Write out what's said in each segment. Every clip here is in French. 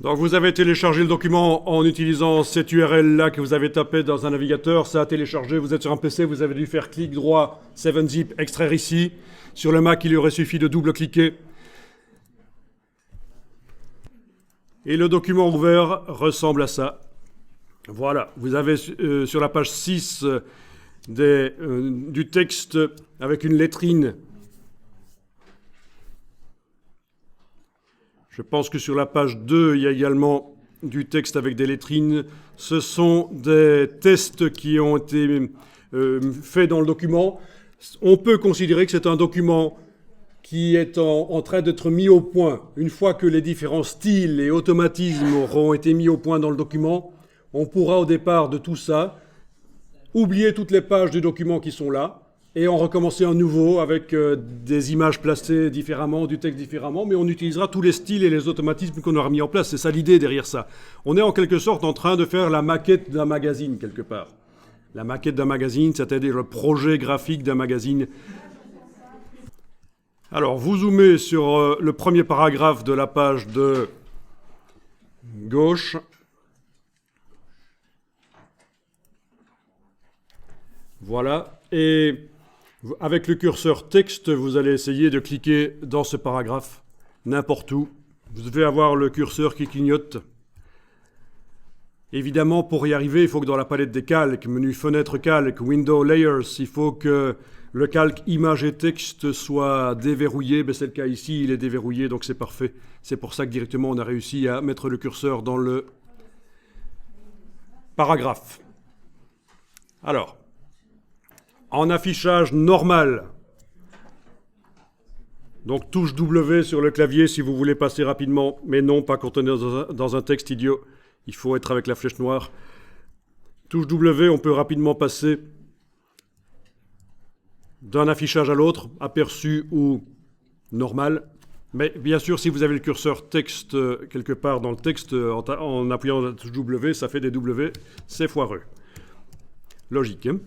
Donc vous avez téléchargé le document en utilisant cette URL-là que vous avez tapé dans un navigateur. Ça a téléchargé, vous êtes sur un PC, vous avez dû faire clic droit, 7-zip, extraire ici. Sur le Mac, il aurait suffi de double-cliquer. Et le document ouvert ressemble à ça. Voilà, vous avez sur la page 6 du texte avec une lettrine. Je pense que sur la page 2, il y a également du texte avec des lettrines. Ce sont des tests qui ont été faits dans le document. On peut considérer que c'est un document qui est en train d'être mis au point. Une fois que les différents styles et automatismes auront été mis au point dans le document, on pourra au départ de tout ça oublier toutes les pages du document qui sont là et en recommencer un nouveau avec des images placées différemment, du texte différemment, mais on utilisera tous les styles et les automatismes qu'on aura mis en place. C'est ça l'idée derrière ça. On est en quelque sorte en train de faire la maquette d'un magazine quelque part. La maquette d'un magazine, c'est-à-dire le projet graphique d'un magazine. Alors, vous zoomez sur le premier paragraphe de la page de gauche. Voilà. Et avec le curseur texte, vous allez essayer de cliquer dans ce paragraphe, n'importe où. Vous devez avoir le curseur qui clignote. Évidemment, pour y arriver, il faut que dans la palette des calques, menu fenêtre calque, window layers, il faut que le calque image et texte soit déverrouillé. Ben, c'est le cas ici, il est déverrouillé, donc c'est parfait. C'est pour ça que directement on a réussi à mettre le curseur dans le paragraphe. Alors, en affichage normal, donc touche W sur le clavier si vous voulez passer rapidement, mais non, pas quand on est dans un texte idiot. Il faut être avec la flèche noire. Touche W, on peut rapidement passer d'un affichage à l'autre, aperçu ou normal. Mais bien sûr, si vous avez le curseur texte quelque part dans le texte, en appuyant la touche W, ça fait des W, c'est foireux. Logique, hein?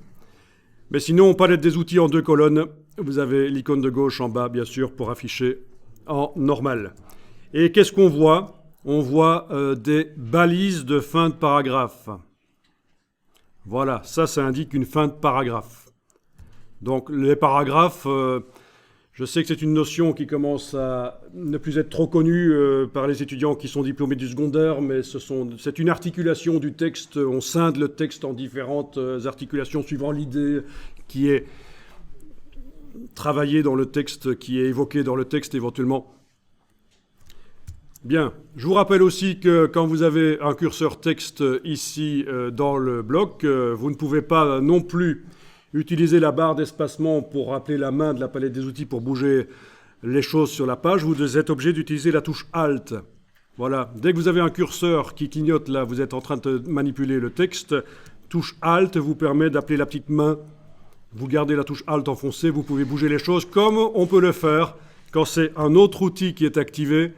Mais sinon, palette des outils en 2 colonnes. Vous avez l'icône de gauche en bas, bien sûr, pour afficher en normal. Et qu'est-ce qu'on voit ? On voit des balises de fin de paragraphe. Voilà, ça indique une fin de paragraphe. Donc les paragraphes, je sais que c'est une notion qui commence à ne plus être trop connue par les étudiants qui sont diplômés du secondaire, mais c'est une articulation du texte. On scinde le texte en différentes articulations suivant l'idée qui est travaillée dans le texte, qui est évoquée dans le texte éventuellement. Bien, je vous rappelle aussi que quand vous avez un curseur texte ici dans le bloc, vous ne pouvez pas non plus utiliser la barre d'espacement pour rappeler la main de la palette des outils pour bouger les choses sur la page. Vous êtes obligé d'utiliser la touche Alt. Voilà, dès que vous avez un curseur qui clignote là, vous êtes en train de manipuler le texte, touche Alt vous permet d'appeler la petite main. Vous gardez la touche Alt enfoncée, vous pouvez bouger les choses comme on peut le faire quand c'est un autre outil qui est activé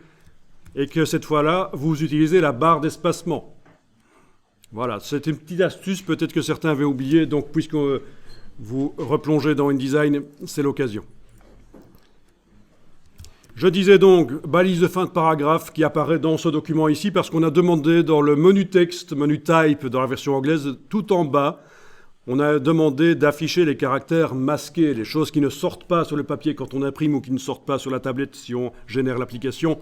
et que cette fois-là, vous utilisez la barre d'espacement. Voilà, c'est une petite astuce, peut-être que certains avaient oublié, donc puisque vous replongez dans InDesign, c'est l'occasion. Je disais donc, balise de fin de paragraphe qui apparaît dans ce document ici, parce qu'on a demandé dans le menu texte, menu type dans la version anglaise, tout en bas, on a demandé d'afficher les caractères masqués, les choses qui ne sortent pas sur le papier quand on imprime ou qui ne sortent pas sur la tablette si on génère l'application,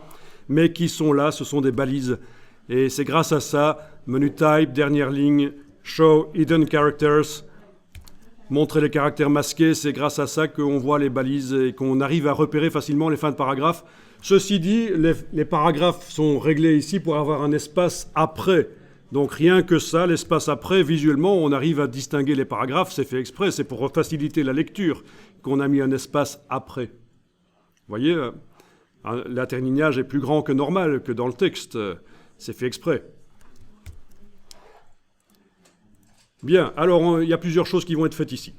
mais qui sont là, ce sont des balises. Et c'est grâce à ça, menu type, dernière ligne, show hidden characters, montrer les caractères masqués, c'est grâce à ça qu'on voit les balises et qu'on arrive à repérer facilement les fins de paragraphe. Ceci dit, les paragraphes sont réglés ici pour avoir un espace après. Donc rien que ça, l'espace après, visuellement, on arrive à distinguer les paragraphes, c'est fait exprès, c'est pour faciliter la lecture qu'on a mis un espace après. Vous voyez, l'interlignage est plus grand que normal, que dans le texte, c'est fait exprès. Bien, alors il y a plusieurs choses qui vont être faites ici.